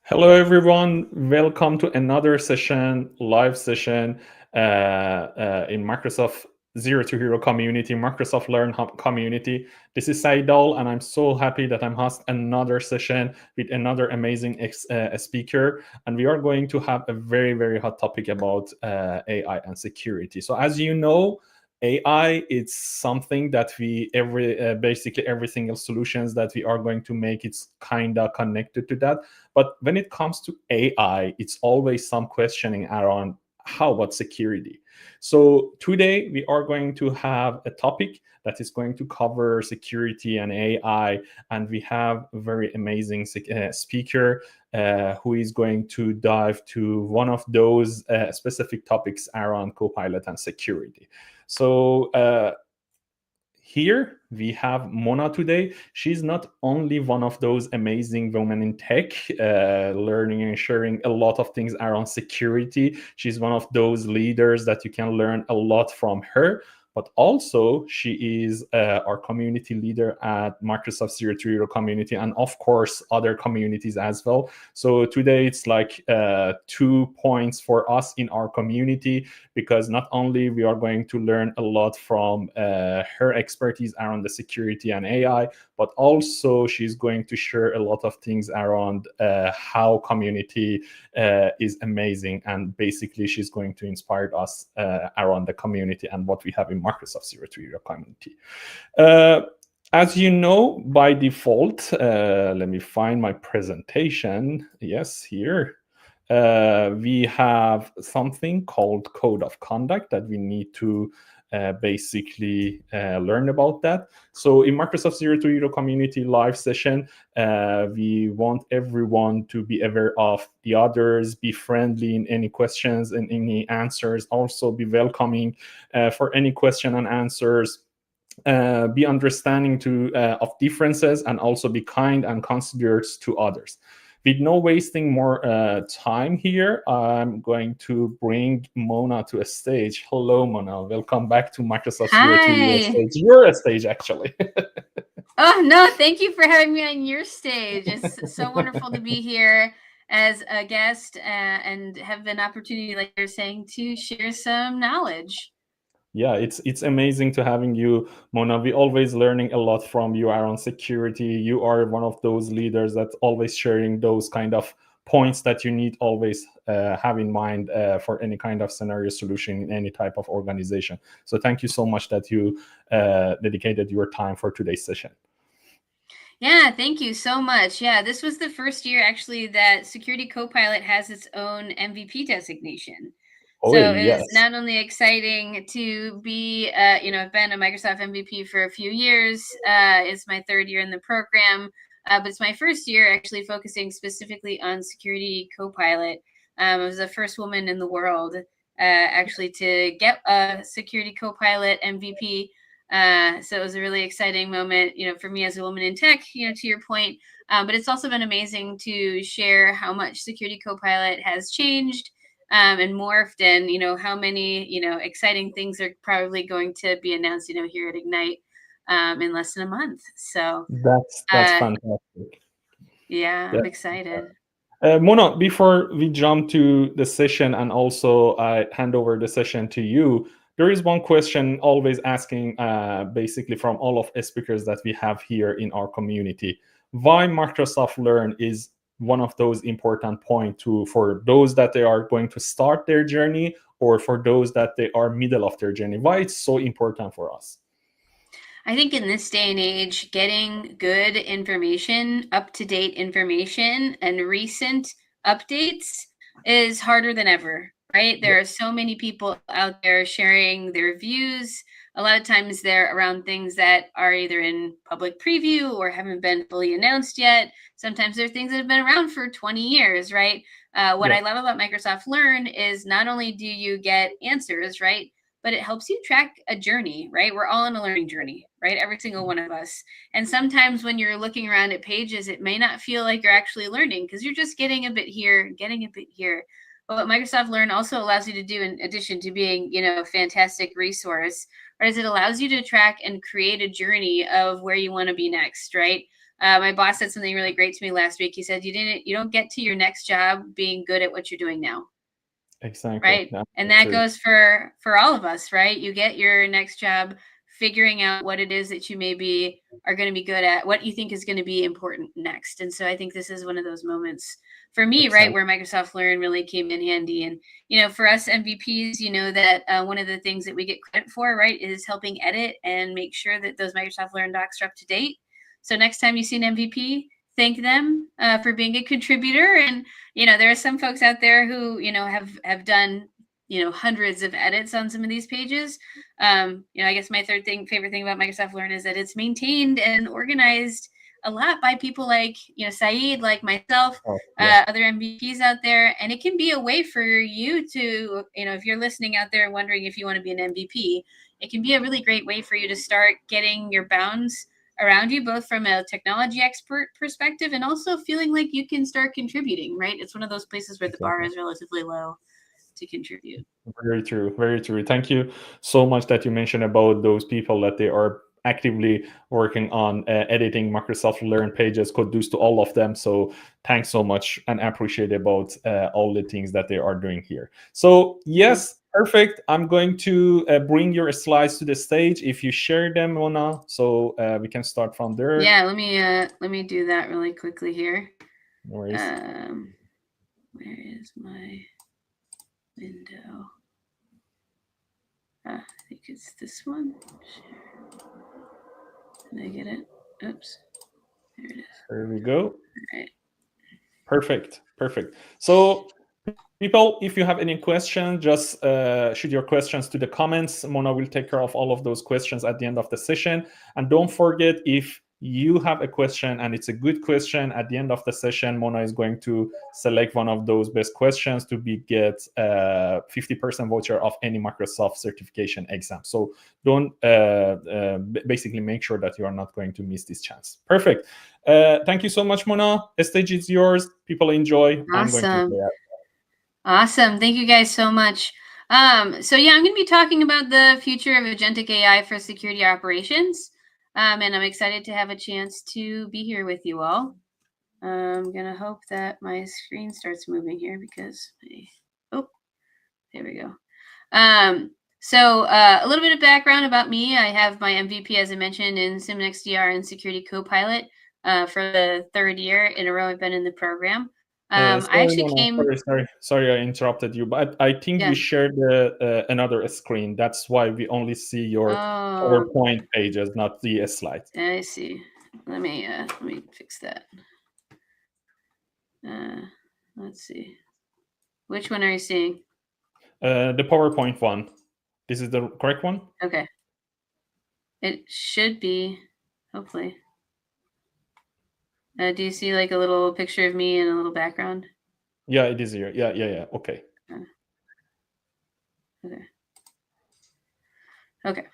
Hello, everyone. Welcome to another session, live session in Microsoft Zero to Hero community, Microsoft Learn Hub community. This is Saidal, and I'm so happy that I'm hosting another session with another amazing speaker. And we are going to have a very, very hot topic about AI and security. So, as you know, AI it's something that we basically every single solutions that we are going to make it's kind of connected to that. But when it comes to AI, it's always some questioning around how about security. So today we are going to have a topic that is going to cover security and AI, and we have a very amazing speaker who is going to dive to one of those specific topics around Copilot and security. So here we have Mona today. She's not only one of those amazing women in tech, learning and sharing a lot of things around security. She's one of those leaders that you can learn a lot from her. But also, she is our community leader at Microsoft Security community, and of course, other communities as well. So today, it's like 2 points for us in our community because not only we are going to learn a lot from her expertise around the security and AI, but also she's going to share a lot of things around how community is amazing, and basically she's going to inspire us around the community and what we have in Microsoft Security community. As you know, by default, let me find my presentation. Yes, here. We have something called code of conduct that we need to basically learn about that. So in Microsoft Zero to Hero community live session, we want everyone to be aware of the others, be friendly in any questions and any answers, also be welcoming for any question and answers. Be understanding of differences, and also be kind and considerate to others. With no wasting more time here, I'm going to bring Mona to a stage. Hello, Mona. Welcome back to Microsoft Zero to your Hi. stage. You're a stage, actually. Oh, no, thank you for having me on your stage. It's so wonderful to be here as a guest and have an opportunity, like you're saying, to share some knowledge. Yeah, it's amazing to having you, Mona. We always learning a lot from you around security. You are one of those leaders that always sharing those kind of points that you need always have in mind for any kind of scenario solution in any type of organization. So thank you so much that you dedicated your time for today's session. Yeah, thank you so much. Yeah, this was the first year actually that Security Copilot has its own MVP designation. Oh So it was yes. not only exciting to be, I've been a Microsoft MVP for a few years. It's my third year in the program, but it's my first year actually focusing specifically on Security Copilot. I was the first woman in the world actually to get a Security Copilot MVP. So it was a really exciting moment, for me as a woman in tech, to your point. But it's also been amazing to share how much Security Copilot has changed and morphed, and how many exciting things are probably going to be announced, here at Ignite in less than a month. So That's uh, fantastic. yeah, Yeah. I'm excited. Mona, before we jump to the session and also I hand over the session to you, there is one question always asking basically from all of the speakers that we have here in our community. Why Microsoft Learn is one of those important points for those that they are going to start their journey, or for those that they are middle of their journey. Why it's so important for us? I think in this day and age, getting good information, up to date information, and recent updates is harder than ever, right? Yeah. There are so many people out there sharing their views. A lot of times they're around things that are either in public preview or haven't been fully announced yet. Sometimes they're things that have been around for 20 years, right? What Yeah. I love about Microsoft Learn is not only do you get answers, right? But it helps you track a journey, right? We're all on a learning journey, right? Every single one of us. And sometimes when you're looking around at pages, it may not feel like you're actually learning because you're just getting a bit here, getting a bit here. But what Microsoft Learn also allows you to do, in addition to being, a fantastic resource, right, is it allows you to track and create a journey of where you want to be next, right? My boss said something really great to me last week. He said, you don't get to your next job being good at what you're doing now. Exactly. Right. And that goes for all of us, right? You get your next job figuring out what it is that you maybe are going to be good at, what you think is going to be important next. And so I think this is one of those moments for me, right, where Microsoft Learn really came in handy. And, you know, for us MVPs, you know that one of the things that we get credit for, right, is helping edit and make sure that those Microsoft Learn docs are up to date. So next time you see an MVP, thank them for being a contributor. And, you know, there are some folks out there who, you know, have done, you know, hundreds of edits on some of these pages. You know, I guess my favorite thing about Microsoft Learn is that it's maintained and organized a lot by people like, you know, Saeed, like myself, other MVPs out there. And it can be a way for you to, you know, if you're listening out there wondering if you want to be an MVP, it can be a really great way for you to start getting your bounds around you, both from a technology expert perspective and also feeling like you can start contributing, right? It's one of those places where the bar is relatively low to contribute. Very true. Very true. Thank you so much that you mentioned about those people that they are actively working on editing Microsoft Learn pages. Kudos to all of them. So thanks so much and appreciate about all the things that they are doing here. So yes, perfect. I'm going to bring your slides to the stage if you share them, Mona, so we can start from there. Yeah, let me do that really quickly here. No worries. Where is my window? I think it's this one. Did I get it? Oops. There it is. There we go. All right. Perfect. Perfect. So people, if you have any questions, just shoot your questions to the comments. Mona will take care of all of those questions at the end of the session. And don't forget, if you have a question and it's a good question, at the end of the session, Mona is going to select one of those best questions to get 50% voucher of any Microsoft certification exam. So don't basically make sure that you are not going to miss this chance. Perfect. Thank you so much, Mona. The stage is yours. People enjoy. Awesome. I'm going to play out. Awesome. Thank you guys so much. So yeah, I'm going to be talking about the future of agentic AI for security operations. And I'm excited to have a chance to be here with you all. I'm going to hope that my screen starts moving here because, oh, there we go. So a little bit of background about me. I have my MVP, as I mentioned, in SIEM/XDR and Security Copilot for the third year in a row I've been in the program. I actually came. Sorry, I interrupted you, but I think you shared another screen. That's why we only see your PowerPoint pages, not the slides. I see. Let me fix that. Let's see. Which one are you seeing? The PowerPoint one. This is the correct one? Okay. It should be, hopefully. Do you see like a little picture of me and a little background? Yeah, it is here. Yeah. Okay. Okay.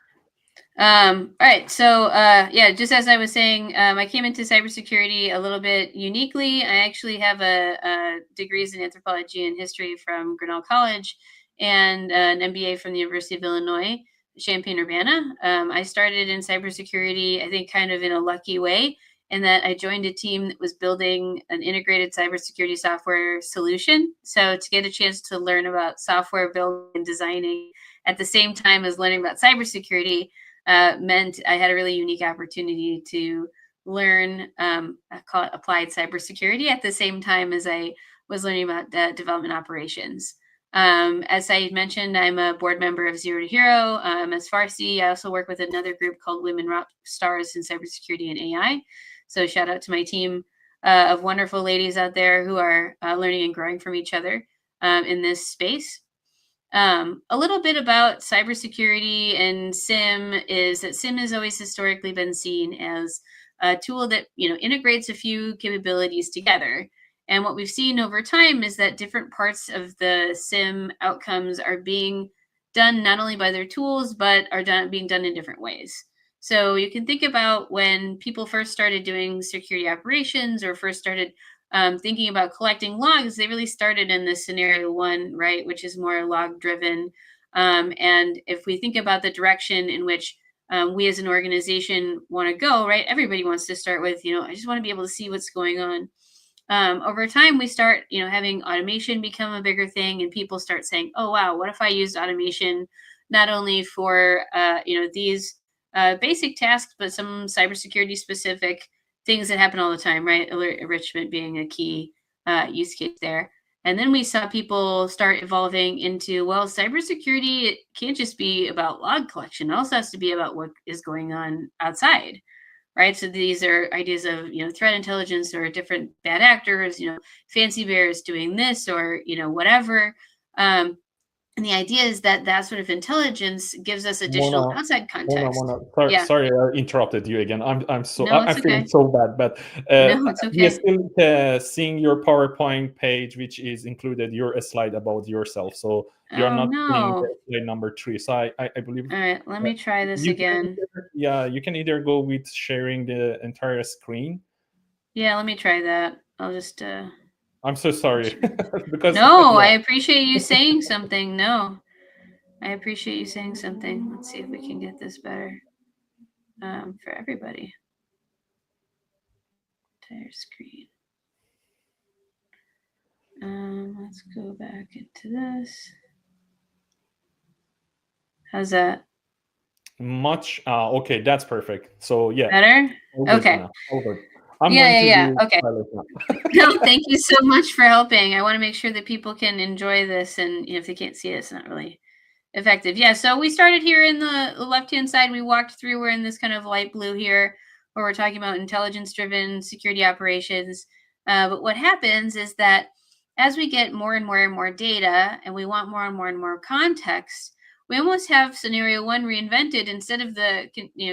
All right. So, yeah, just as I was saying, I came into cybersecurity a little bit uniquely. I actually have a degrees in anthropology and history from Grinnell College and an MBA from the University of Illinois, Champaign-Urbana. I started in cybersecurity, I think, kind of in a lucky way, in that I joined a team that was building an integrated cybersecurity software solution. So to get a chance to learn about software building and designing at the same time as learning about cybersecurity meant I had a really unique opportunity to learn, I call it applied cybersecurity, at the same time as I was learning about development operations. As I mentioned, I'm a board member of Zero to Hero. As Farsi, I also work with another group called Women Rock Stars in Cybersecurity and AI. So shout out to my team of wonderful ladies out there who are learning and growing from each other in this space. A little bit about cybersecurity and SIEM is that SIEM has always historically been seen as a tool that, you know, integrates a few capabilities together. And what we've seen over time is that different parts of the SIEM outcomes are being done not only by their tools, but are being done in different ways. So you can think about when people first started doing security operations or first started thinking about collecting logs, they really started in the scenario one, right, which is more log driven. And if we think about the direction in which we as an organization want to go, right? Everybody wants to start with, I just want to be able to see what's going on. Over time, we start, having automation become a bigger thing, and people start saying, "Oh, wow, what if I used automation not only for, these basic tasks, but some cybersecurity specific things that happen all the time, right? Alert enrichment being a key use case there." And then we saw people start evolving into, well, cybersecurity, it can't just be about log collection. It also has to be about what is going on outside, right? So these are ideas of, threat intelligence or different bad actors, fancy bears doing this or, whatever. And the idea is that that sort of intelligence gives us additional outside context. Sorry, Yeah. sorry, I interrupted you again. I'm No, it's I'm feeling okay. so bad, but No, it's we are okay. still seeing your PowerPoint page, which is included your slide about yourself. So we are Oh, not seeing no. slide number 3. So I believe All right, let me try this you can again. you can either go with sharing the entire screen. Yeah, let me try that. I'll just I'm so sorry because No, I yeah. appreciate you saying something. No. I appreciate you saying something. Let's see if we can get this better for everybody. Entire screen. Let's go back into this. How's that? Much okay, that's perfect. So yeah, Better? all good Okay. now. All good. I'm going to Yeah. do Okay. pilot now. No, thank you so much for helping. I want to make sure that people can enjoy this, and if they can't see it, it's not really effective. Yeah, so we started here in the left-hand side. We walked through, we're in this kind of light blue here, where we're talking about intelligence-driven security operations. But what happens is that as we get more and more and more data, and we want more and more and more context, we almost have scenario one reinvented. Instead of the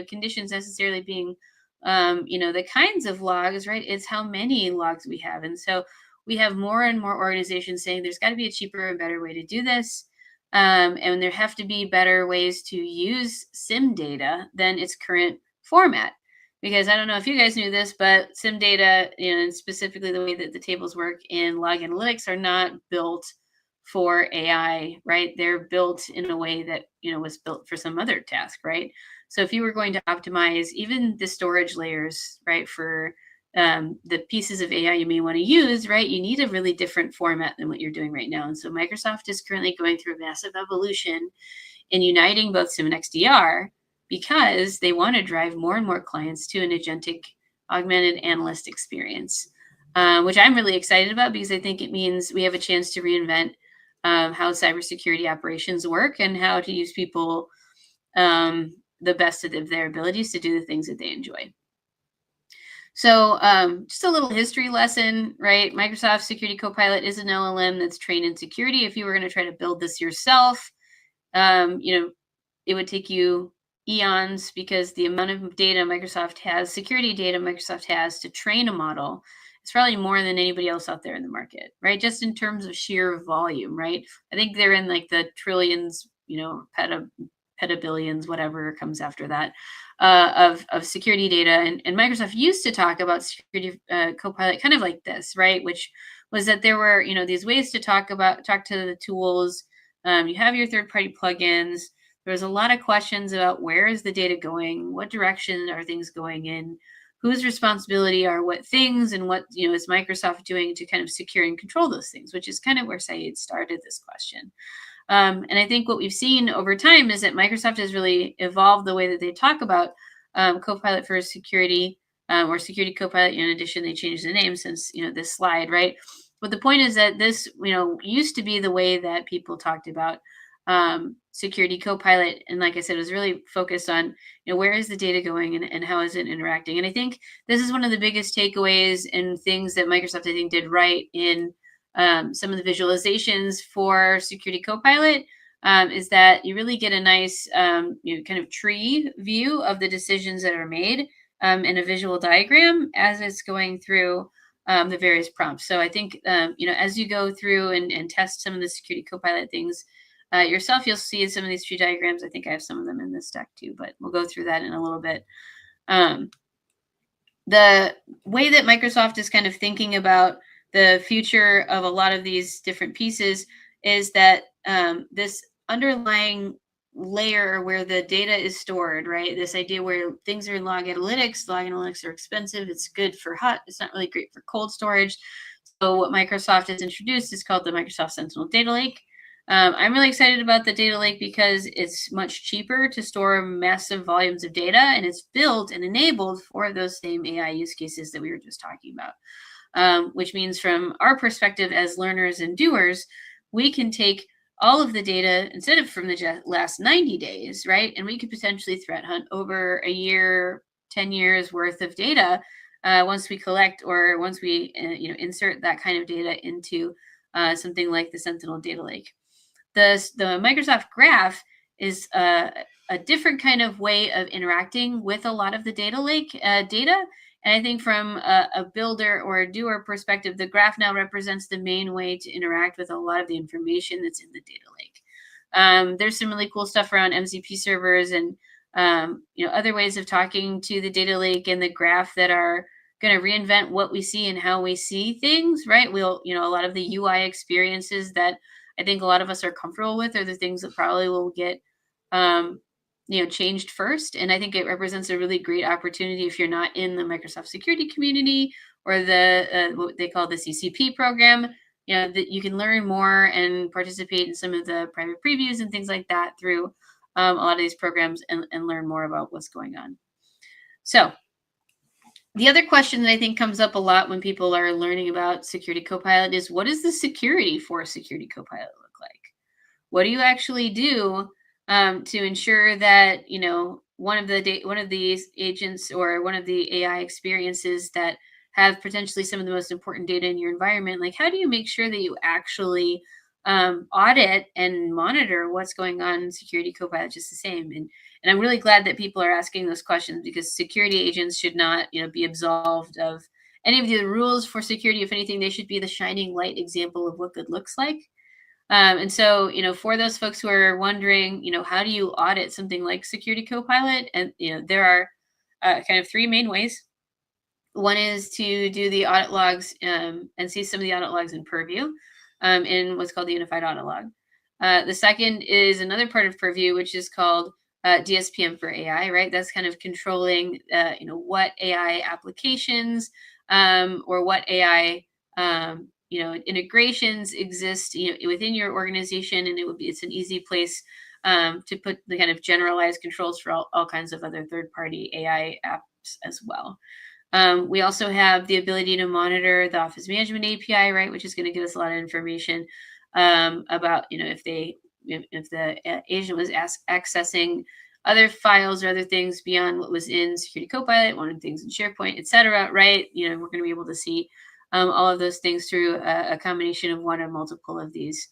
conditions necessarily being the kinds of logs, right? It's how many logs we have. And so we have more and more organizations saying there's got to be a cheaper and better way to do this. And there have to be better ways to use SIM data than its current format. Because I don't know if you guys knew this, but SIM data, and specifically the way that the tables work in log analytics, are not built for AI, right? They're built in a way that, was built for some other task, right? So if you were going to optimize even the storage layers, right, for the pieces of AI you may want to use, right, you need a really different format than what you're doing right now. And so Microsoft is currently going through a massive evolution in uniting both SIM and XDR because they want to drive more and more clients to an agentic augmented analyst experience, which I'm really excited about because I think it means we have a chance to reinvent how cybersecurity operations work and how to use people the best of their abilities to do the things that they enjoy. So just a little history lesson, right? Microsoft Security Copilot is an LLM that's trained in security. If you were going to try to build this yourself, it would take you eons because the amount of data Microsoft has, security data Microsoft has to train a model, it's probably more than anybody else out there in the market, right? Just in terms of sheer volume, right? I think they're in like the trillions, petabillions, whatever comes after that, of security data. And Microsoft used to talk about Security Copilot kind of like this, right? Which was that there were, these ways to talk to the tools. You have your third-party plugins. There was a lot of questions about where is the data going? What direction are things going in? Whose responsibility are what things, and what is Microsoft doing to kind of secure and control those things, which is kind of where Saeed started this question. And I think what we've seen over time is that Microsoft has really evolved the way that they talk about Copilot for security, or Security Copilot. In addition, they changed the name since this slide, right? But the point is that this used to be the way that people talked about Security Copilot, and like I said, it was really focused on where is the data going and how is it interacting. And I think this is one of the biggest takeaways and things that Microsoft, I think, did right in some of the visualizations for Security Copilot, is that you really get a nice kind of tree view of the decisions that are made in a visual diagram as it's going through the various prompts. So I think as you go through and test some of the Security Copilot things yourself, you'll see some of these tree diagrams. I think I have some of them in this deck too, but we'll go through that in a little bit. The way that Microsoft is kind of thinking about the future of a lot of these different pieces is that this underlying layer where the data is stored, right? This idea where things are in log analytics. Log analytics are expensive. It's good for hot. It's not really great for cold storage. So what Microsoft has introduced is called the Microsoft Sentinel Data Lake. I'm really excited about the data lake because it's much cheaper to store massive volumes of data, and it's built and enabled for those same AI use cases that we were just talking about. Which means from our perspective as learners and doers, we can take all of the data instead of from the last 90 days, right? And we could potentially threat hunt over a year, 10 years worth of data once we collect or once we insert that kind of data into something like the Sentinel Data Lake. The Microsoft Graph is a different kind of way of interacting with a lot of the data lake data. And I think from a builder or a doer perspective, the graph now represents the main way to interact with a lot of the information that's in the data lake. There's some really cool stuff around MCP servers and other ways of talking to the data lake and the graph that are going to reinvent what we see and how we see things, right? A lot of the UI experiences that I think a lot of us are comfortable with are the things that probably will get changed first. And I think it represents a really great opportunity if you're not in the Microsoft security community or the what they call the CCP program, that you can learn more and participate in some of the private previews and things like that through a lot of these programs and learn more about what's going on. So the other question that I think comes up a lot when people are learning about Security Copilot is, what does the security for Security Copilot look like? What do you actually do to ensure that one of these agents or one of the AI experiences that have potentially some of the most important data in your environment, like how do you make sure that you actually audit and monitor what's going on in Security Copilot just the same? And I'm really glad that people are asking those questions, because security agents should not be absolved of any of the rules for security. If anything, they should be the shining light example of what good looks like. And so, for those folks who are wondering, how do you audit something like Security Copilot? And, there are kind of three main ways. One is to do the audit logs and see some of the audit logs in Purview in what's called the Unified Audit Log. The second is another part of Purview, which is called DSPM for AI, right? That's kind of controlling, what AI applications or what AI integrations exist within your organization, and it's an easy place to put the kind of generalized controls for all kinds of other third-party AI apps as well. We also have the ability to monitor the Office Management API, right, which is going to give us a lot of information about if the agent was accessing other files or other things beyond what was in Security Copilot, wanting things in SharePoint, etc. Right? We're going to be able to see all of those things through a combination of one or multiple of these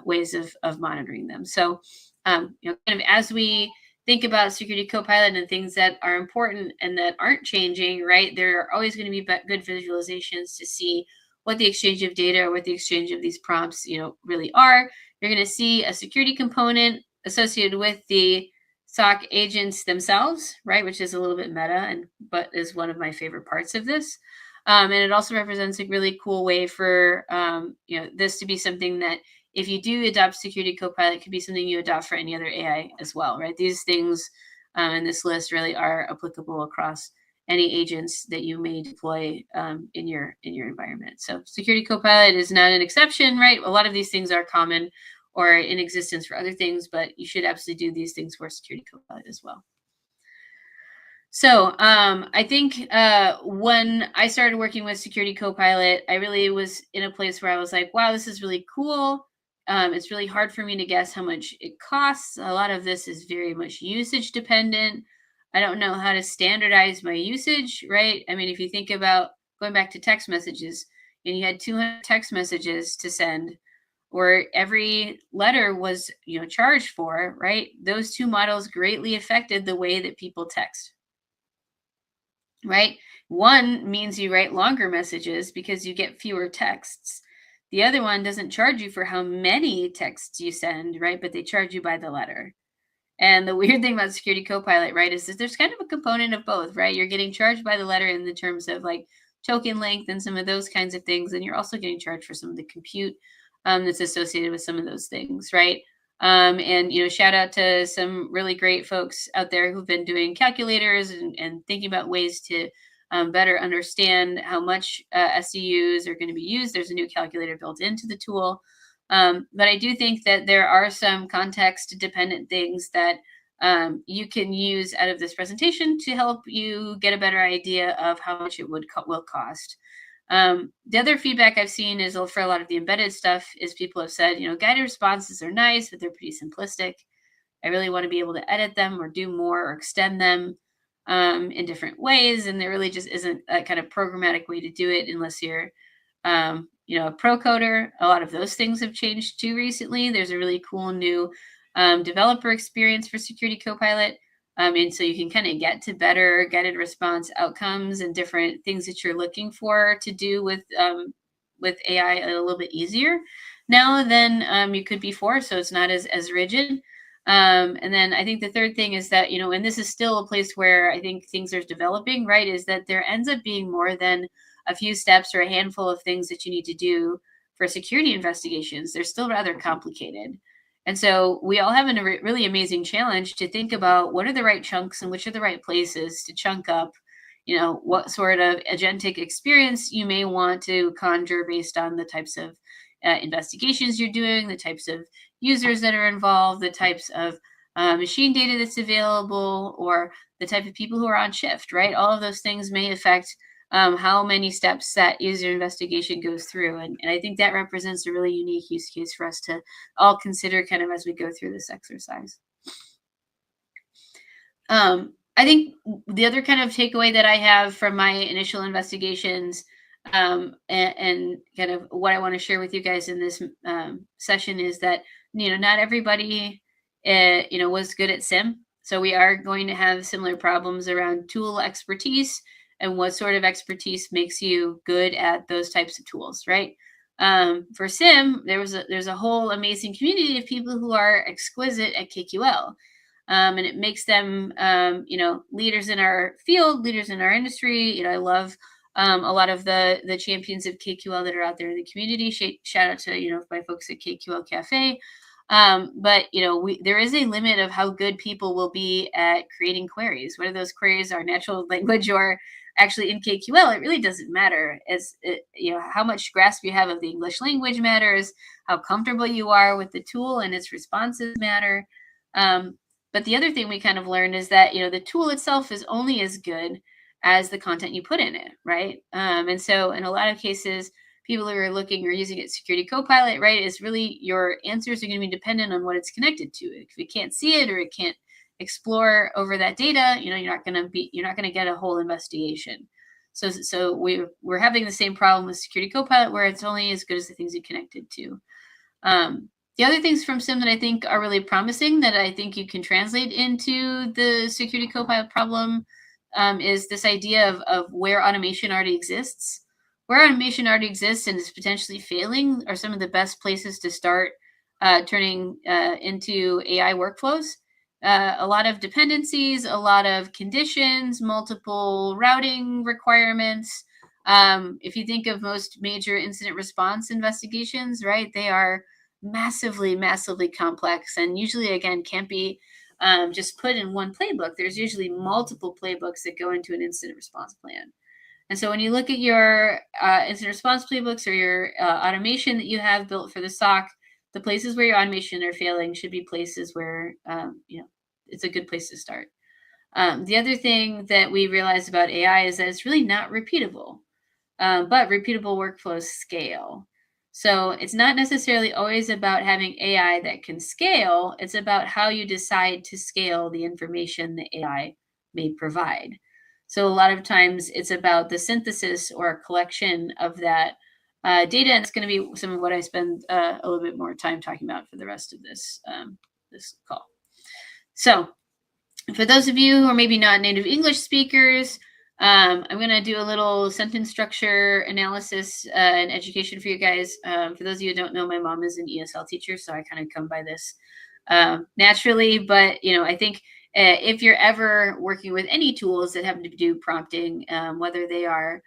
ways of monitoring them. So, kind of as we think about Security Copilot and things that are important and that aren't changing, right? There are always going to be good visualizations to see what the exchange of data or what the exchange of these prompts, really are. You're going to see a security component associated with the SOC agents themselves, right? Which is a little bit meta, but is one of my favorite parts of this. And it also represents a really cool way for this to be something that, if you do adopt Security Copilot, could be something you adopt for any other AI as well, right? These things in this list really are applicable across any agents that you may deploy in your environment. So Security Copilot is not an exception, right? A lot of these things are common or in existence for other things, but you should absolutely do these things for Security Copilot as well. So I think when I started working with Security Copilot, I really was in a place where I was like, wow, this is really cool. It's really hard for me to guess how much it costs. A lot of this is very much usage dependent. I don't know how to standardize my usage, right? I mean, if you think about going back to text messages, and you had 200 text messages to send, or every letter was charged for, right? Those two models greatly affected the way that people text, right? One means you write longer messages because you get fewer texts. The other one doesn't charge you for how many texts you send, right? But they charge you by the letter. And the weird thing about Security Copilot, right, is that there's kind of a component of both, right? You're getting charged by the letter in the terms of like token length and some of those kinds of things. And you're also getting charged for some of the compute that's associated with some of those things, right? And shout out to some really great folks out there who've been doing calculators and thinking about ways to better understand how much SEUs are going to be used. There's a new calculator built into the tool. But I do think that there are some context dependent things that you can use out of this presentation to help you get a better idea of how much it will cost. The other feedback I've seen is for a lot of the embedded stuff is people have said, guided responses are nice, but they're pretty simplistic. I really want to be able to edit them or do more or extend them in different ways. And there really just isn't a kind of programmatic way to do it unless you're, a pro coder. A lot of those things have changed too recently. There's a really cool new developer experience for Security Copilot. And so you can kind of get to better guided response outcomes and different things that you're looking for to do with AI a little bit easier now than you could before. So it's not as rigid. And then I think the third thing is that, and this is still a place where I think things are developing, right, is that there ends up being more than a few steps or a handful of things that you need to do for security investigations. They're still rather complicated. And so we all have a really amazing challenge to think about what are the right chunks and which are the right places to chunk up, what sort of agentic experience you may want to conjure based on the types of investigations you're doing, the types of users that are involved, the types of machine data that's available, or the type of people who are on shift, right? All of those things may affect how many steps that user investigation goes through. And I think that represents a really unique use case for us to all consider kind of as we go through this exercise. I think the other kind of takeaway that I have from my initial investigations and kind of what I want to share with you guys in this session is that, not everybody, was good at SIM. So we are going to have similar problems around tool expertise and what sort of expertise makes you good at those types of tools, right? For SIM, there's a whole amazing community of people who are exquisite at KQL. And it makes them, leaders in our field, leaders in our industry. I love a lot of the champions of KQL that are out there in the community. Shout out to, my folks at KQL Cafe. But there is a limit of how good people will be at creating queries. Whether those queries are natural language or actually in KQL, it really doesn't matter. How much grasp you have of the English language matters, how comfortable you are with the tool and its responses matter. But the other thing we kind of learned is that, the tool itself is only as good as the content you put in it, right? And so in a lot of cases, people who are looking or using it Security Copilot, right, is really your answers are going to be dependent on what it's connected to. If it can't see it or it can't explore over that data, you're not going to get a whole investigation. So we're having the same problem with Security Copilot where it's only as good as the things you connected to. The other things from SIM that I think are really promising that I think you can translate into the Security Copilot problem is this idea of where automation already exists. Where automation already exists and is potentially failing are some of the best places to start turning into AI workflows. A lot of dependencies, a lot of conditions, multiple routing requirements. If you think of most major incident response investigations, right, they are massively, massively complex and usually, again, can't be just put in one playbook. There's usually multiple playbooks that go into an incident response plan. And so when you look at your incident response playbooks or your automation that you have built for the SOC, the places where your automation are failing should be places where, it's a good place to start. The other thing that we realized about AI is that it's really not repeatable, but repeatable workflows scale. So it's not necessarily always about having AI that can scale. It's about how you decide to scale the information the AI may provide. So a lot of times it's about the synthesis or a collection of that data. And it's going to be some of what I spend a little bit more time talking about for the rest of this call. So for those of you who are maybe not native English speakers, I'm going to do a little sentence structure analysis and education for you guys. For those of you who don't know, my mom is an ESL teacher, so I kind of come by this naturally. But, I think if you're ever working with any tools that have to do prompting, whether they are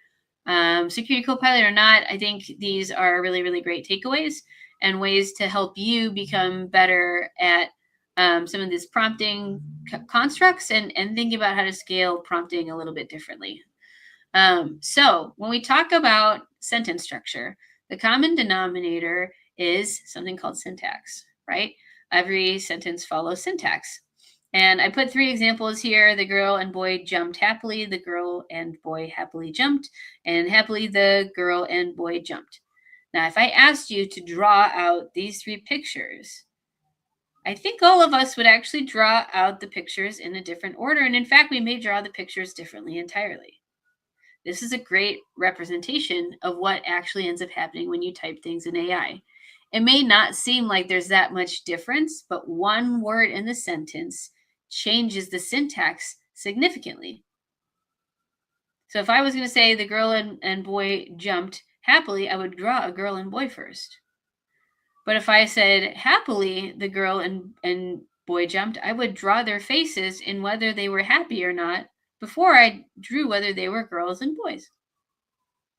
Security Copilot or not, I think these are really, really great takeaways. and ways to help you become better at some of these prompting constructs and thinking about how to scale prompting a little bit differently. So when we talk about sentence structure, the common denominator is something called syntax, right? Every sentence follows syntax. And I put 3 examples here. The girl and boy jumped happily. The girl and boy happily jumped. And happily, the girl and boy jumped. Now, if I asked you to draw out these 3 pictures, I think all of us would actually draw out the pictures in a different order. And in fact, we may draw the pictures differently entirely. This is a great representation of what actually ends up happening when you type things in AI. It may not seem like there's that much difference, but one word in the sentence changes the syntax significantly. So if I was going to say the girl and boy jumped happily, I would draw a girl and boy first. But if I said happily the girl and boy jumped, I would draw their faces in whether they were happy or not before I drew whether they were girls and boys.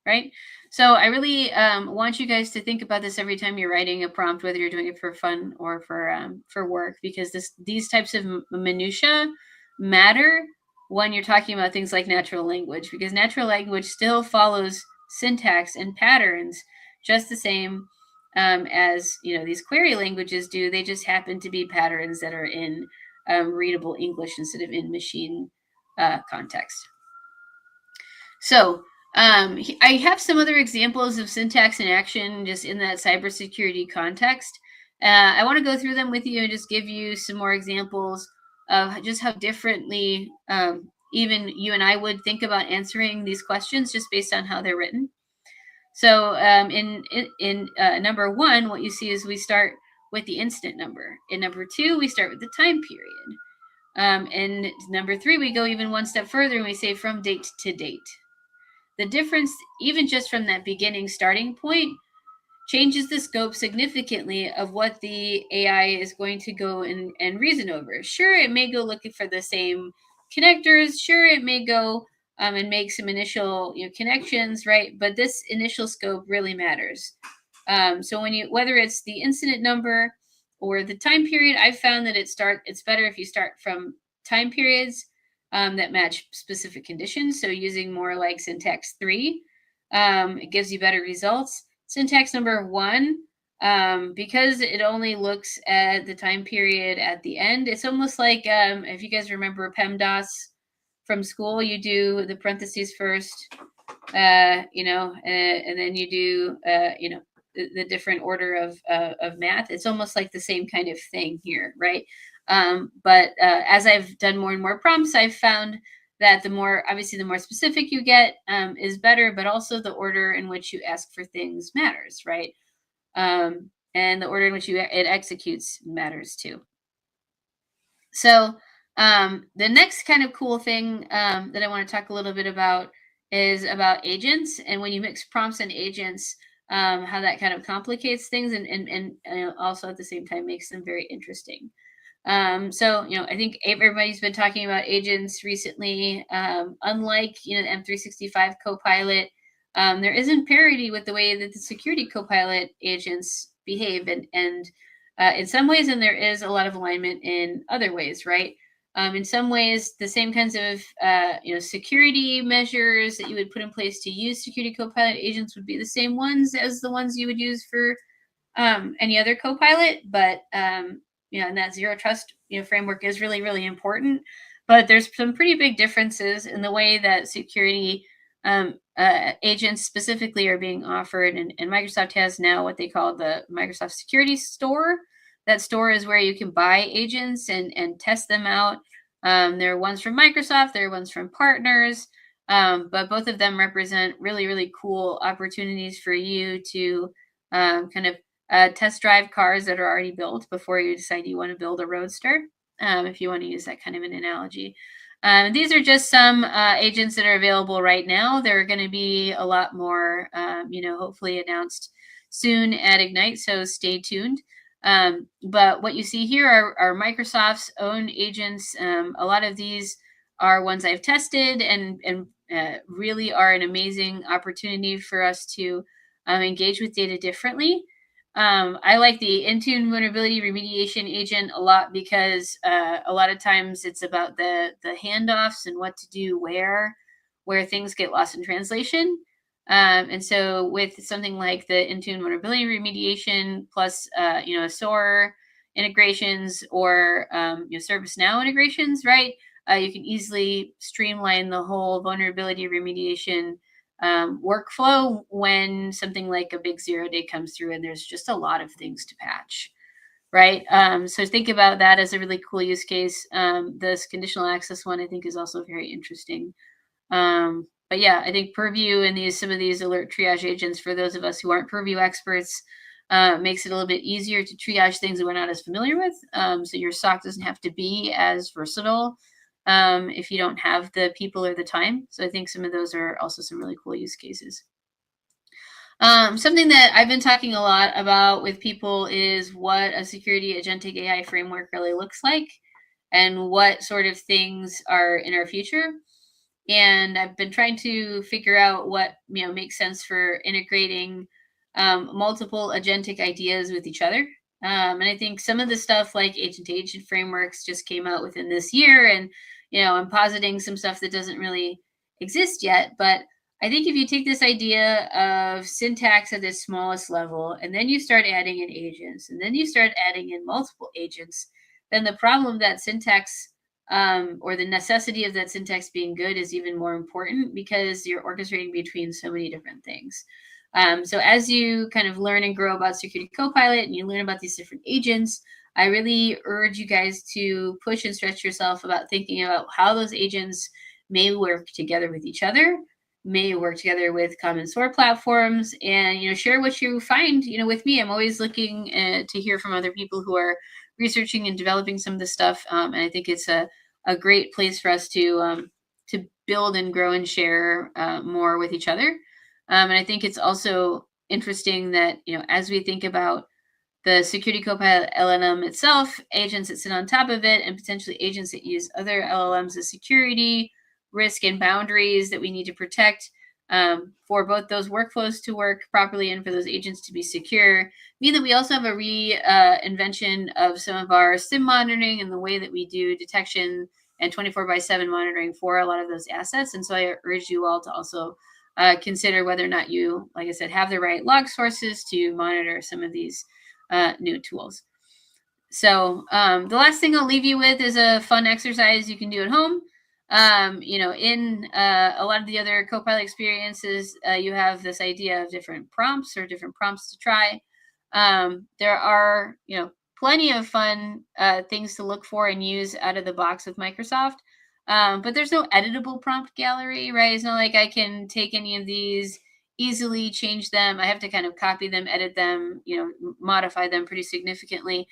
Right? So I really want you guys to think about this every time you're writing a prompt, whether you're doing it for fun or for work, because these types of minutia matter when you're talking about things like natural language, because natural language still follows syntax and patterns just the same as these query languages do. They just happen to be patterns that are in readable English instead of in machine context. So I have some other examples of syntax in action just in that cybersecurity context. I want to go through them with you and just give you some more examples of just how differently even you and I would think about answering these questions just based on how they're written. So in number 1, what you see is we start with the incident number. In number 2, we start with the time period. And number 3, we go even one step further and we say from date to date. The difference, even just from that beginning starting point, changes the scope significantly of what the AI is going to go and reason over. Sure, it may go looking for the same connectors. Sure, it may go and make some initial connections, right? But this initial scope really matters. So whether it's the incident number or the time period, I've found that it's better if you start from time periods that match specific conditions. So using more like syntax 3, it gives you better results. Syntax number 1, because it only looks at the time period at the end, it's almost like if you guys remember PEMDAS from school, you do the parentheses first, and then you do, the different order of math. It's almost like the same kind of thing here, right? But as I've done more and more prompts, I've found that the more specific you get is better, but also the order in which you ask for things matters, right? And the order in which it executes matters too. So the next kind of cool thing that I want to talk a little bit about is about agents, and when you mix prompts and agents, how that kind of complicates things and also at the same time makes them very interesting. So, I think everybody's been talking about agents recently. Unlike, the M365 Copilot, there isn't parity with the way that the Security Copilot agents behave. And in some ways, and there is a lot of alignment in other ways, right? In some ways, the same kinds of, security measures that you would put in place to use Security Copilot agents would be the same ones as the ones you would use for any other Copilot. But and that zero trust framework is really, really important. But there's some pretty big differences in the way that security agents specifically are being offered. And Microsoft has now what they call the Microsoft Security Store. That store is where you can buy agents and test them out. There are ones from Microsoft, there are ones from partners, but both of them represent really, really cool opportunities for you to kind of test drive cars that are already built before you decide you want to build a roadster, if you want to use that kind of an analogy. These are just some agents that are available right now. There are going to be a lot more, hopefully announced soon at Ignite, so stay tuned. But what you see here are Microsoft's own agents. A lot of these are ones I've tested and really are an amazing opportunity for us to engage with data differently. I like the Intune vulnerability remediation agent a lot because a lot of times it's about the handoffs and what to do where things get lost in translation. And so with something like the Intune vulnerability remediation plus SOAR integrations or ServiceNow integrations, right? You can easily streamline the whole vulnerability remediation workflow when something like a big 0-day comes through and there's just a lot of things to patch, right? So think about that as a really cool use case. This conditional access one I think is also very interesting. But yeah, I think Purview and some of these alert triage agents, for those of us who aren't Purview experts, makes it a little bit easier to triage things that we're not as familiar with. So your SOC doesn't have to be as versatile if you don't have the people or the time. So I think some of those are also some really cool use cases. Something that I've been talking a lot about with people is what a security agentic AI framework really looks like and what sort of things are in our future. And I've been trying to figure out what makes sense for integrating multiple agentic ideas with each other. And I think some of the stuff like agent-to-agent frameworks just came out within this year, and I'm positing some stuff that doesn't really exist yet. But I think if you take this idea of syntax at the smallest level, and then you start adding in agents, and then you start adding in multiple agents, then the problem that syntax or the necessity of that syntax being good is even more important because you're orchestrating between so many different things. So as you kind of learn and grow about Security Copilot and you learn about these different agents, I really urge you guys to push and stretch yourself about thinking about how those agents may work together with each other, may work together with common SOAR platforms, and share what you find with me. I'm always looking to hear from other people who are researching and developing some of this stuff, and I think it's a great place for us to build and grow and share more with each other. And I think it's also interesting that as we think about the Security Copilot LLM itself, agents that sit on top of it, and potentially agents that use other LLMs as security, risk, and boundaries that we need to protect for both those workflows to work properly and for those agents to be secure, mean that we also have a reinvention of some of our SIM monitoring and the way that we do detection and 24/7 monitoring for a lot of those assets. And so I urge you all to also consider whether or not you, like I said, have the right log sources to monitor some of these new tools. So the last thing I'll leave you with is a fun exercise you can do at home. In a lot of the other Copilot experiences, you have this idea of different prompts or different prompts to try. There are, plenty of fun things to look for and use out of the box with Microsoft. But there's no editable prompt gallery, right? It's not like I can take any of these, easily change them. I have to kind of copy them, edit them, modify them pretty significantly.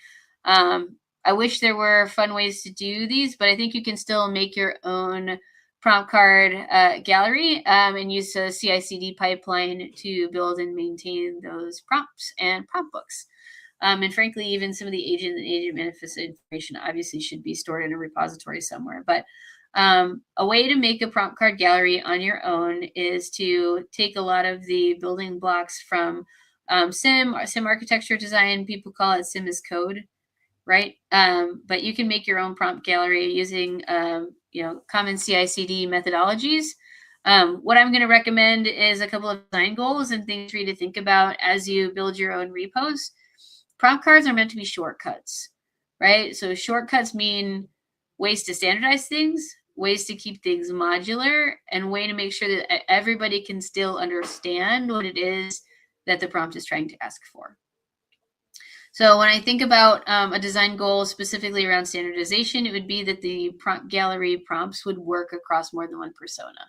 I wish there were fun ways to do these, but I think you can still make your own prompt card gallery and use a CI/CD pipeline to build and maintain those prompts and prompt books. And frankly, even some of the agent and agent manifest information obviously should be stored in a repository somewhere. But a way to make a prompt card gallery on your own is to take a lot of the building blocks from SIM architecture design. People call it SIM as code, right? But you can make your own prompt gallery using common CI/CD methodologies. What I'm going to recommend is a couple of design goals and things for you to think about as you build your own repos. Prompt cards are meant to be shortcuts, right? So shortcuts mean ways to standardize things, ways to keep things modular, and way to make sure that everybody can still understand what it is that the prompt is trying to ask for. So when I think about a design goal specifically around standardization, it would be that the prompt gallery prompts would work across more than one persona,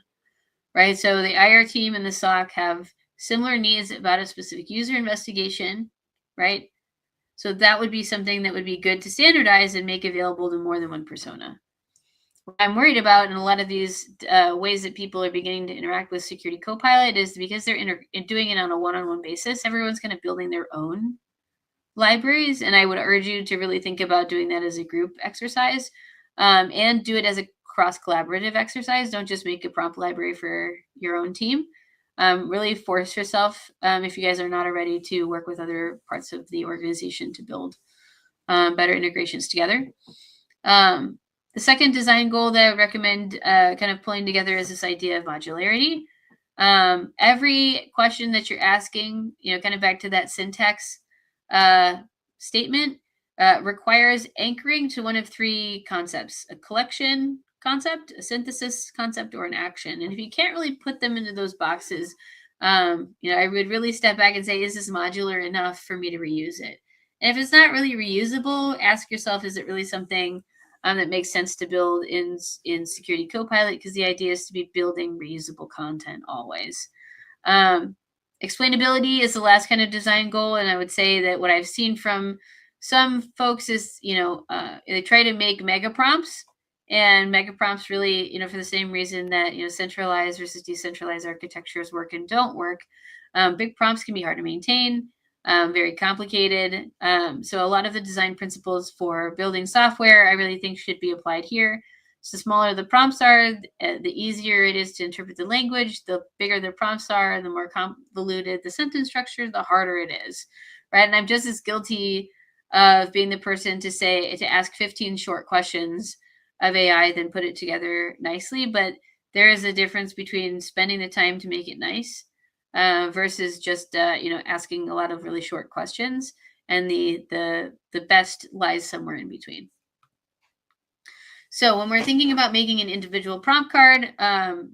right? So the IR team and the SOC have similar needs about a specific user investigation, right? So that would be something that would be good to standardize and make available to more than one persona. What I'm worried about in a lot of these ways that people are beginning to interact with Security Copilot is because they're doing it on a one-on-one basis, everyone's kind of building their own libraries. And I would urge you to really think about doing that as a group exercise and do it as a cross-collaborative exercise. Don't just make a prompt library for your own team. Really force yourself, if you guys are not already, to work with other parts of the organization to build better integrations together. The second design goal that I would recommend kind of pulling together is this idea of modularity. Every question that you're asking, kind of back to that syntax statement, requires anchoring to one of three concepts: a collection concept, a synthesis concept, or an action. And if you can't really put them into those boxes, I would really step back and say, is this modular enough for me to reuse it? And if it's not really reusable, ask yourself, is it really something that makes sense to build in Security Copilot? Because the idea is to be building reusable content always. Explainability is the last kind of design goal, and I would say that what I've seen from some folks is, they try to make mega prompts, and mega prompts really, for the same reason that, centralized versus decentralized architectures work and don't work. Big prompts can be hard to maintain, very complicated. So a lot of the design principles for building software, I really think, should be applied here. So the smaller the prompts are, the easier it is to interpret the language. The bigger the prompts are, the more convoluted the sentence structure, the harder it is, right? And I'm just as guilty of being the person to ask 15 short questions of AI than put it together nicely. But there is a difference between spending the time to make it nice versus just asking a lot of really short questions, and the best lies somewhere in between. So when we're thinking about making an individual prompt card,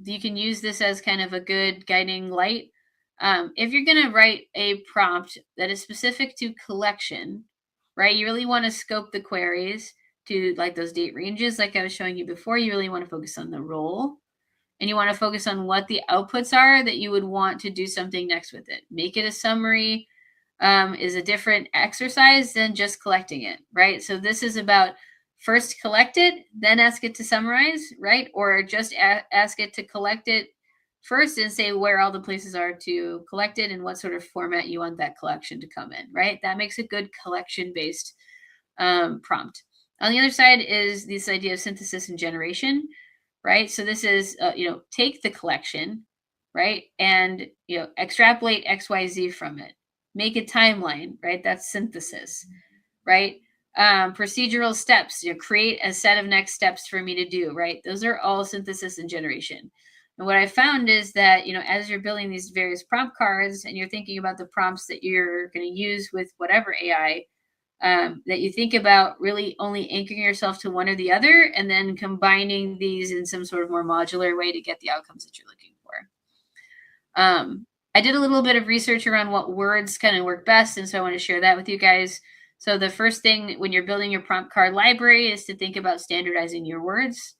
you can use this as kind of a good guiding light. If you're going to write a prompt that is specific to collection, right, you really want to scope the queries to like those date ranges like I was showing you before. You really want to focus on the role, and you want to focus on what the outputs are that you would want to do something next with it. Make it a summary is a different exercise than just collecting it, right? So this is about first collect it, then ask it to summarize, right? Or just ask it to collect it first and say where all the places are to collect it and what sort of format you want that collection to come in, right? That makes a good collection-based prompt. On the other side is this idea of synthesis and generation, right? So this is, take the collection, right? And, extrapolate XYZ from it. Make a timeline, right? That's synthesis, right? Procedural steps, create a set of next steps for me to do, right? Those are all synthesis and generation. And what I found is that, as you're building these various prompt cards and you're thinking about the prompts that you're going to use with whatever AI, that you think about really only anchoring yourself to one or the other and then combining these in some sort of more modular way to get the outcomes that you're looking for. I did a little bit of research around what words kind of work best, and so I want to share that with you guys. So the first thing when you're building your prompt card library is to think about standardizing your words.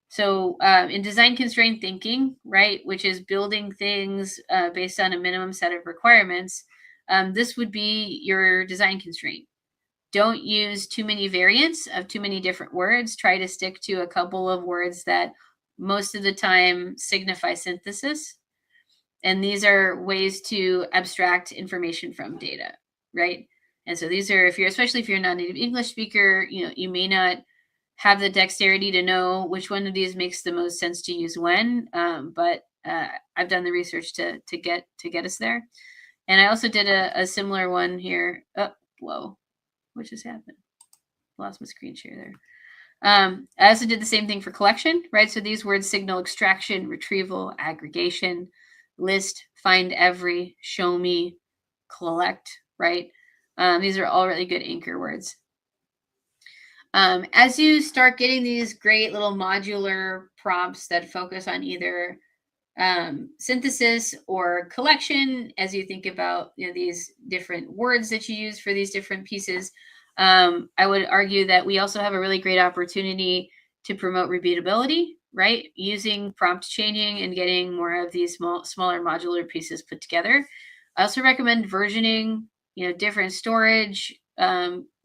So in design constrained thinking, right, which is building things based on a minimum set of requirements, this would be your design constraint. Don't use too many variants of too many different words. Try to stick to a couple of words that most of the time signify synthesis. And these are ways to abstract information from data, right? And so these are, especially if you're not a native English speaker, you may not have the dexterity to know which one of these makes the most sense to use when. But I've done the research to get us there. And I also did a similar one here. Oh, whoa. What just happened? Lost my screen share there. I also did the same thing for collection, right? So these words signal extraction, retrieval, aggregation, list, find every, show me, collect, right? These are all really good anchor words. As you start getting these great little modular prompts that focus on either synthesis or collection, as you think about these different words that you use for these different pieces, I would argue that we also have a really great opportunity to promote repeatability, right? Using prompt changing and getting more of these smaller modular pieces put together. I also recommend versioning, different storage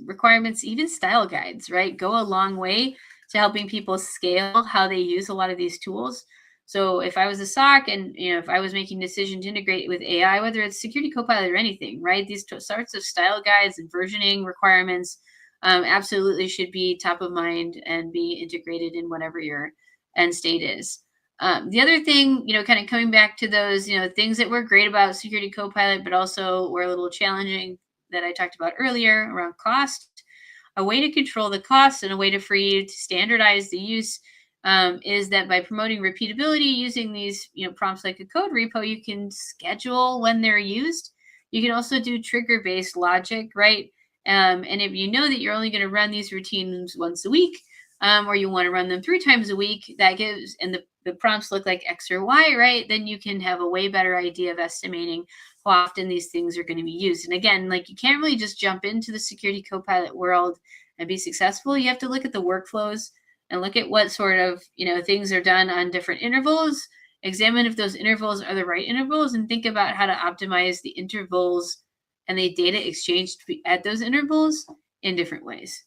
requirements, even style guides, right? Go a long way to helping people scale how they use a lot of these tools. So if I was a SOC and if I was making decisions to integrate with AI, whether it's Security Copilot or anything, right? These sorts of style guides and versioning requirements absolutely should be top of mind and be integrated in whatever your end state is. The other thing, kind of coming back to those, things that were great about Security Copilot, but also were a little challenging that I talked about earlier around cost. A way to control the costs and a way for you to standardize the use is that by promoting repeatability using these prompts like a code repo, you can schedule when they're used. You can also do trigger-based logic, right? And if you know that you're only going to run these routines once a week, or you want to run them 3 times a week, that gives, and the prompts look like X or Y, right? Then you can have a way better idea of estimating how often these things are going to be used. And again, like, you can't really just jump into the Security Copilot world and be successful. You have to look at the workflows and look at what sort of things are done on different intervals. Examine if those intervals are the right intervals, and think about how to optimize the intervals and the data exchanged at those intervals in different ways.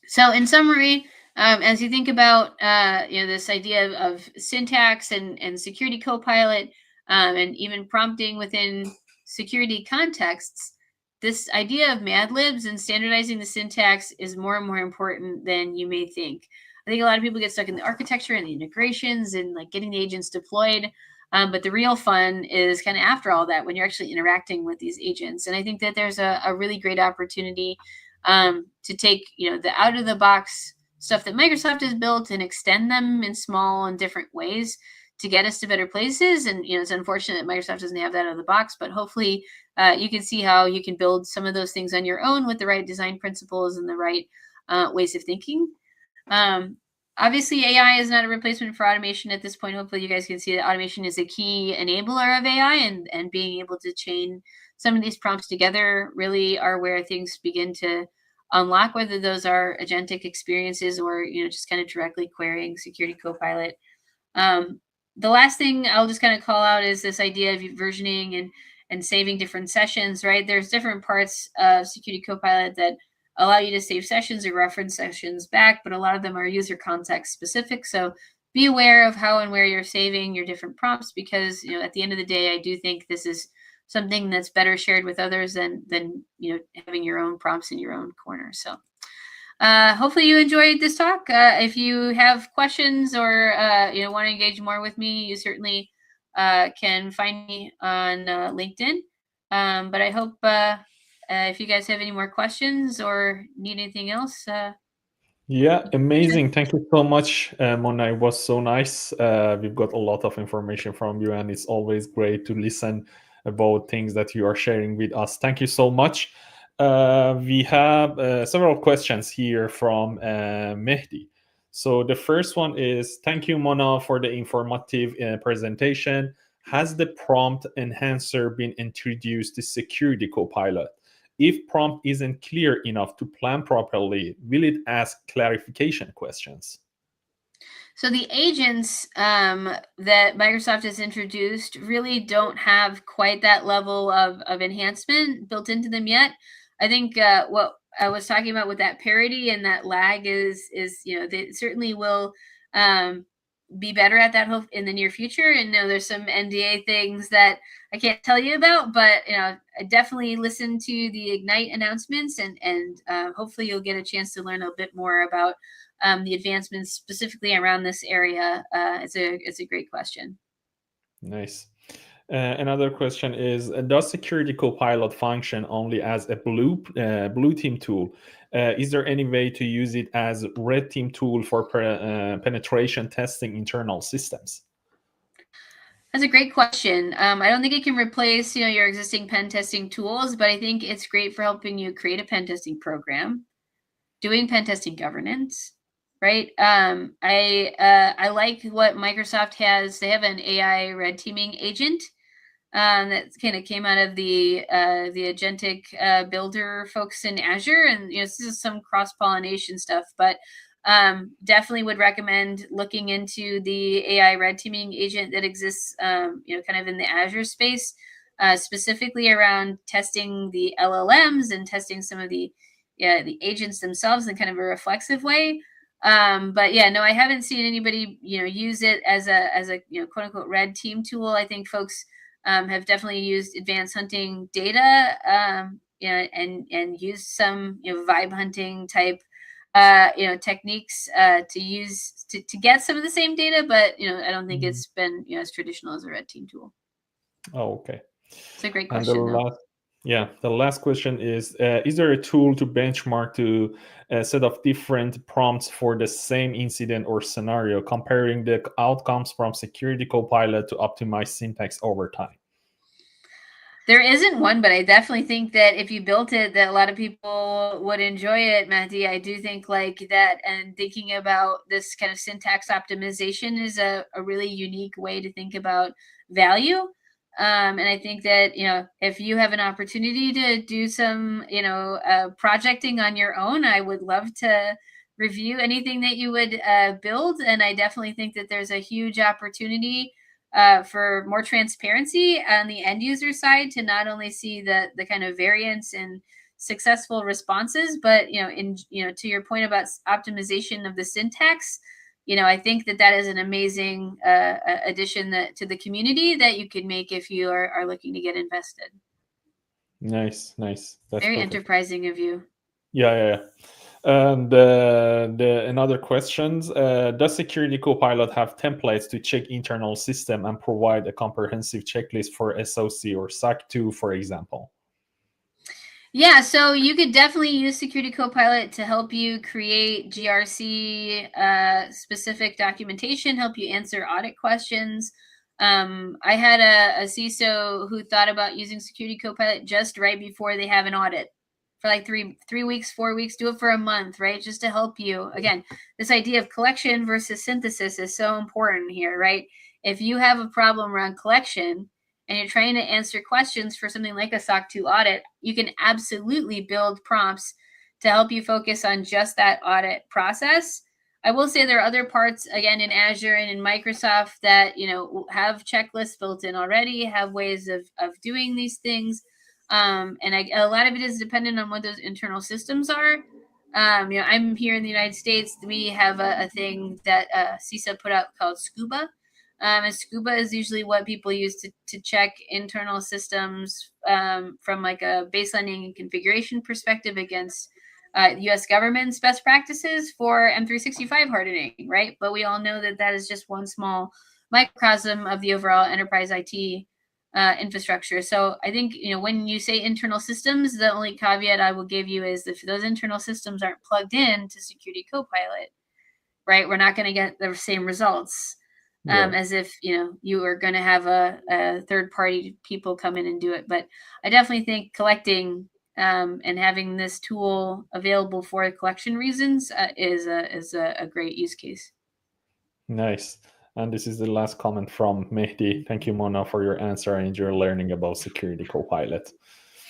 So in summary, as you think about this idea of syntax and Security Copilot, and even prompting within security contexts, this idea of Mad Libs and standardizing the syntax is more and more important than you may think. I think a lot of people get stuck in the architecture and the integrations and like getting the agents deployed. But the real fun is kind of after all that, when you're actually interacting with these agents. And I think that there's a really great opportunity to take the out of the box stuff that Microsoft has built and extend them in small and different ways to get us to better places. And it's unfortunate that Microsoft doesn't have that out of the box, but hopefully you can see how you can build some of those things on your own with the right design principles and the right ways of thinking. Obviously, AI is not a replacement for automation at this point. Hopefully, you guys can see that automation is a key enabler of AI, and being able to chain some of these prompts together really are where things begin to unlock, whether those are agentic experiences or just kind of directly querying Security Copilot. The last thing I'll just kind of call out is this idea of versioning and saving different sessions, right? There's different parts of Security Copilot that allow you to save sessions or reference sessions back, but a lot of them are user context specific. So be aware of how and where you're saving your different prompts, because at the end of the day, I do think this is something that's better shared with others than having your own prompts in your own corner. So hopefully you enjoyed this talk. If you have questions or want to engage more with me, you certainly can find me on LinkedIn. But I hope if you guys have any more questions or need anything else. Yeah, amazing. Thank you so much, Mona. It was so nice. We've got a lot of information from you, and it's always great to listen about things that you are sharing with us. Thank you so much. We have several questions here from Mehdi. So the first one is, thank you, Mona, for the informative presentation. Has the prompt enhancer been introduced to Security Copilot? If prompt isn't clear enough to plan properly, will it ask clarification questions? So the agents that Microsoft has introduced really don't have quite that level of enhancement built into them yet. I think what I was talking about with that parity and that lag is they certainly will be better at that in the near future. And there's some NDA things that I can't tell you about, but I definitely listen to the Ignite announcements, and hopefully you'll get a chance to learn a bit more about the advancements specifically around this area. It's a great question. Nice. Another question is, does Security Copilot function only as a blue team tool? Is there any way to use it as a red team tool for penetration testing internal systems? That's a great question. I don't think it can replace your existing pen testing tools, but I think it's great for helping you create a pen testing program, doing pen testing governance, right? I like what Microsoft has. They have an AI red teaming agent that kind of came out of the agentic builder folks in Azure, and this is some cross pollination stuff, but definitely would recommend looking into the AI red teaming agent that exists, kind of in the Azure space, specifically around testing the LLMs and testing some of the agents themselves in kind of a reflexive way. But yeah, no, I haven't seen anybody use it as a quote unquote red team tool. I think folks have definitely used advanced hunting data, and used some vibe hunting type techniques to use to get some of the same data, but I don't think it's been as traditional as a red team tool. Oh, okay. It's a great And question, though. the last question is there a tool to benchmark to a set of different prompts for the same incident or scenario, comparing the outcomes from Security Copilot to optimize syntax over time? There isn't one, but I definitely think that if you built it, that a lot of people would enjoy it, Matty. I do think like that, and thinking about this kind of syntax optimization is a really unique way to think about value. And I think that, if you have an opportunity to do some, projecting on your own, I would love to review anything that you would build. And I definitely think that there's a huge opportunity for more transparency on the end user side, to not only see the kind of variance in successful responses, but to your point about optimization of the syntax, I think that is an amazing addition to the community that you can make if you are looking to get invested. Nice. That's very perfect. enterprising of you. Yeah. And another questions: does Security Copilot have templates to check internal system and provide a comprehensive checklist for SOC or SOC 2, for example? Yeah, so you could definitely use Security Copilot to help you create GRC specific documentation, help you answer audit questions. I had a CISO who thought about using Security Copilot just right before they have an audit for like 3 weeks, 4 weeks, do it for a month, right? Just to help you. Again, this idea of collection versus synthesis is so important here, right? If you have a problem around collection and you're trying to answer questions for something like a SOC 2 audit, you can absolutely build prompts to help you focus on just that audit process. I will say there are other parts, again, in Azure and in Microsoft that, have checklists built in already, have ways of doing these things. And a lot of it is dependent on what those internal systems are. I'm here in the United States. We have a thing that CISA put out called Scuba. And Scuba is usually what people use to check internal systems from like a baselining and configuration perspective against U.S. government's best practices for M365 hardening, right? But we all know that is just one small microcosm of the overall enterprise IT infrastructure. So I think, when you say internal systems, the only caveat I will give you is if those internal systems aren't plugged in to Security Copilot, right, we're not going to get the same results as if, you are going to have a third party people come in and do it. But I definitely think collecting and having this tool available for collection reasons is a great use case. Nice. And this is the last comment from Mehdi. Thank you, Mona, for your answer and your learning about Security Copilot.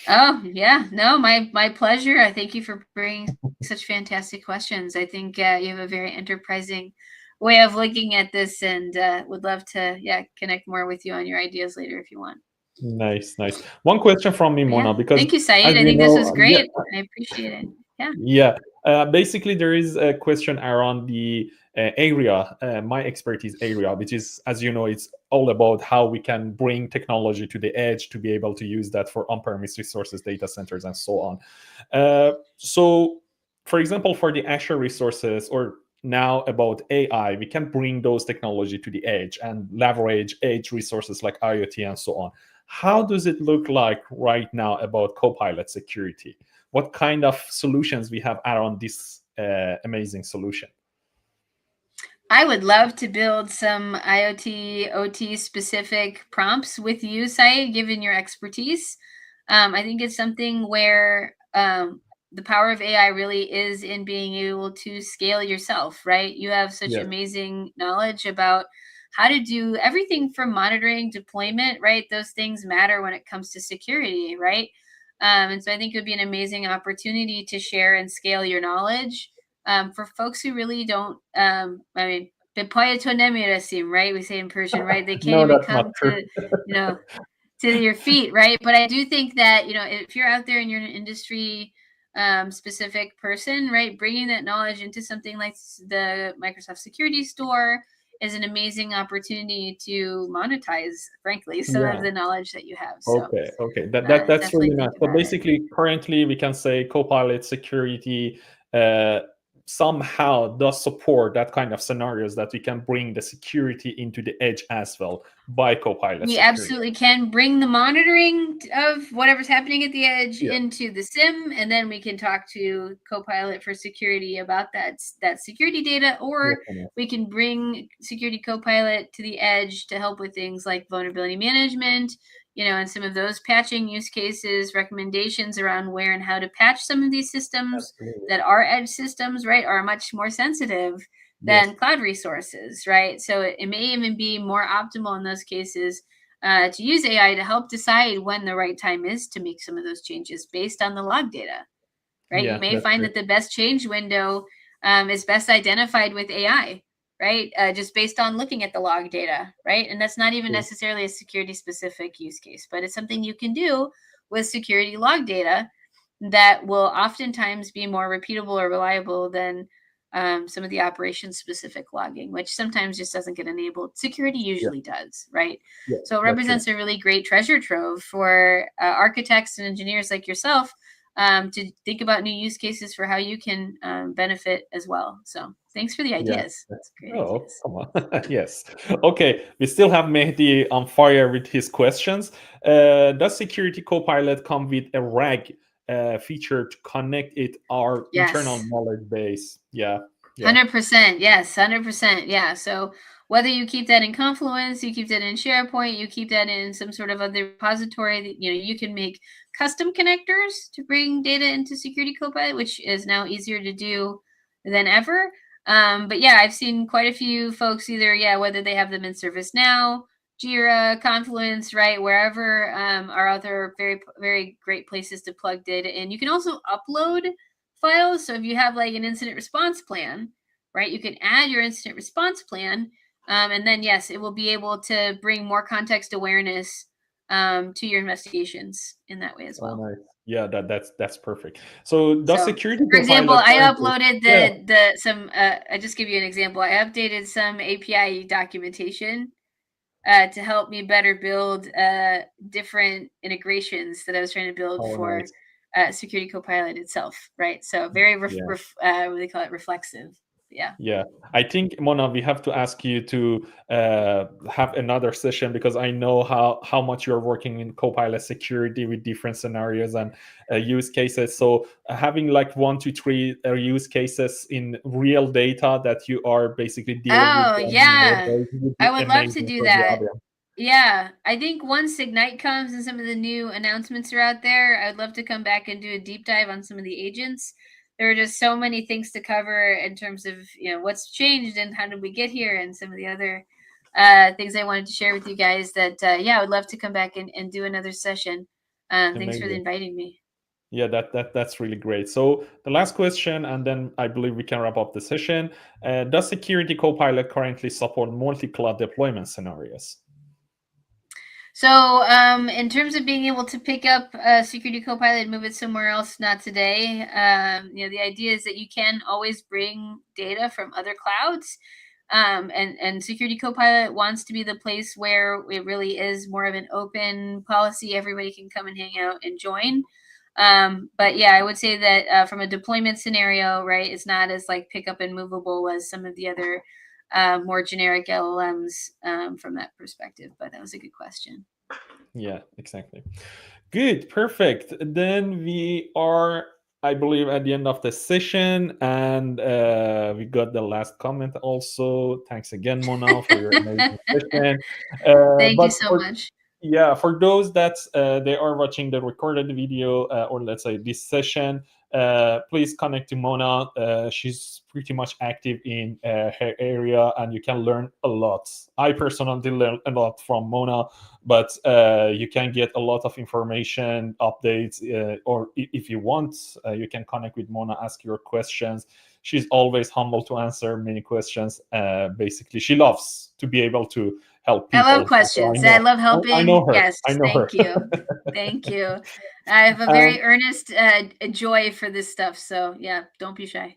Oh, yeah. No, my pleasure. I thank you for bringing such fantastic questions. I think you have a very enterprising way of looking at this, and would love to connect more with you on your ideas later if you want. Nice. One question from me, Mona, because thank you, Saeed. I think this was great. I appreciate it. Yeah. Basically, there is a question around the area, my expertise area, which is, as you know, it's all about how we can bring technology to the edge to be able to use that for on-premise resources, data centers, and so on. So, for example, for the Azure resources, or now about AI, we can bring those technology to the edge and leverage edge resources like IoT and so on. How does it look like right now about Copilot security? What kind of solutions we have around this amazing solution? I would love to build some IoT, OT specific prompts with you, Saeed, given your expertise. I think it's something where the power of AI really is in being able to scale yourself, right? You have such amazing knowledge about how to do everything from monitoring, deployment, right? Those things matter when it comes to security, right? And so I think it would be an amazing opportunity to share and scale your knowledge for folks who really don't. Right? We say in Persian, right? They can't even come to, to your feet, right? But I do think that, if you're out there and you're an industry specific person, right, bringing that knowledge into something like the Microsoft Security Store is an amazing opportunity to monetize, frankly, some of the knowledge that you have. So, okay, that's really nice. So basically, currently we can say Copilot security somehow does support that kind of scenarios that we can bring the security into the edge as well by Copilot We Security. absolutely can bring the monitoring of whatever's happening at the edge Yeah. into the SIM, and then we can talk to Copilot for security about that security data, or Definitely. we can bring Security Copilot to the edge to help with things like vulnerability management, and some of those patching use cases, recommendations around where and how to patch some of these systems Absolutely. that are edge systems, right, are much more sensitive Yes. than cloud resources, right? So it may even be more optimal in those cases to use AI to help decide when the right time is to make some of those changes based on the log data, right? You Yeah, may that's find true. that the best change window is best identified with AI, right? Just based on looking at the log data, right? And that's not even True. necessarily a security specific use case, but it's something you can do with security log data that will oftentimes be more repeatable or reliable than some of the operation specific logging, which sometimes just doesn't get enabled. Security Yeah, usually does, right? yeah, So it that's true. represents a really great treasure trove for architects and engineers like yourself to think about new use cases for how you can benefit as well. So thanks for the Yeah. ideas. That's great Oh, ideas. come on. Yes. Okay. We still have Mehdi on fire with his questions. Does Security Copilot come with a RAG feature to connect it our internal Yes. knowledge base? Yeah. Yeah. 100%. Yes, 100%. Yeah. So whether you keep that in Confluence, you keep that in SharePoint, you keep that in some sort of other repository that you can make custom connectors to bring data into Security Copilot, which is now easier to do than ever. But yeah, I've seen quite a few folks either, whether they have them in ServiceNow, Jira, Confluence, right, wherever are other very, very great places to plug data in. You can also upload files. So if you have like an incident response plan, right, you can add your incident response plan. And then, yes, it will be able to bring more context awareness to your investigations in that way as Oh, well. nice. Yeah, that's perfect. So does So, Security for example, Copilot I currently? uploaded Yeah. the some. I just give you an example. I updated some API documentation to help me better build different integrations that I was trying to build Oh, for nice. Security Copilot itself, right? So very, Yeah. what do they call it? Reflexive. Yeah. Yeah, I think Mona, we have to ask you to have another session because I know how much you're working in Copilot security with different scenarios and use cases. So having like 1 to 3 use cases in real data that you are basically dealing with Oh, them yeah. nowadays would I be would love to amazing do for the that. audience. Yeah. I think once Ignite comes and some of the new announcements are out there, I'd love to come back and do a deep dive on some of the agents. There are just so many things to cover in terms of, what's changed and how did we get here and some of the other things I wanted to share with you guys that, I would love to come back and do another session. Thanks for Amazing. inviting me. Yeah, that's really great. So the last question, and then I believe we can wrap up the session. Does Security Copilot currently support multi-cloud deployment scenarios? So, in terms of being able to pick up Security Copilot and move it somewhere else, not today. The idea is that you can always bring data from other clouds, and Security Copilot wants to be the place where it really is more of an open policy. Everybody can come and hang out and join. But yeah, I would say that from a deployment scenario, right, it's not as like pick up and movable as some of the other more generic LLMs from that perspective. But that was a good question. Yeah, exactly. Good, perfect. Then we are, I believe, at the end of the session, and we got the last comment also. Thanks again, Mona, for your amazing session. Thank you But so for much. yeah, for those that they are watching the recorded video or let's say this session, please connect to Mona. She's pretty much active in her area, and you can learn a lot. I personally learned a lot from Mona, but you can get a lot of information, updates, or if you want, you can connect with Mona, ask your questions. She's always humble to answer many questions. Basically, she loves to be able to help I love people. So questions. I love I know helping. her. Yes, I know her. thank you. Thank you. I have a um, very earnest joy for this stuff. So, yeah, don't be shy.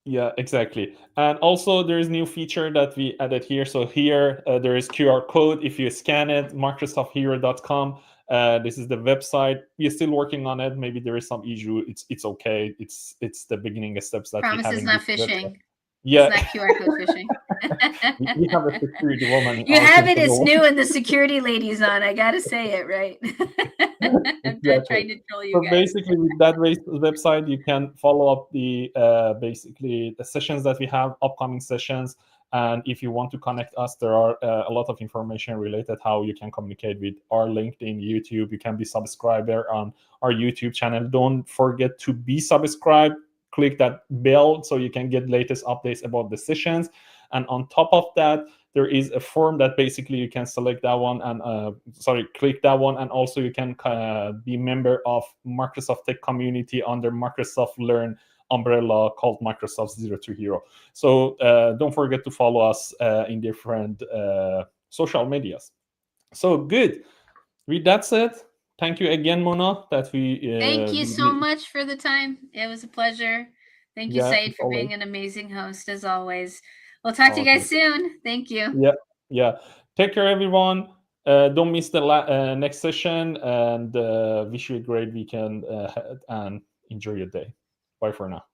yeah, exactly. And also, there is new feature that we added here. So here there is QR code. If you scan it, microsofthero.com, This is the website. We're still working on it. Maybe there is some issue. It's okay. It's the beginning steps that we Promise have it's in not this website. phishing. Yeah, It's not QR code phishing. we have a security woman in You our have team. it. It's new, and the security lady's on. I gotta say it right. I'm not trying to troll you So guys. basically, with that website, you can follow up the basically the sessions that we have, upcoming sessions. And if you want to connect us, there are a lot of information related how you can communicate with our LinkedIn, YouTube. You can be subscriber on our YouTube channel. Don't forget to be subscribed. Click that bell so you can get latest updates about the sessions. And on top of that, there is a form that basically you can select that one and click that one, and also you can be member of Microsoft Tech community under Microsoft Learn umbrella called Microsoft Zero to Hero. So don't forget to follow us in different social medias. So good. With that said, thank you again, Mona. That Thank you so much for the time. It was a pleasure. Thank you, Said, for being an amazing host as always. We'll talk to you guys soon. Thank you. Yeah. Take care, everyone. Don't miss the next session, and wish you a great weekend and enjoy your day. Bye for now.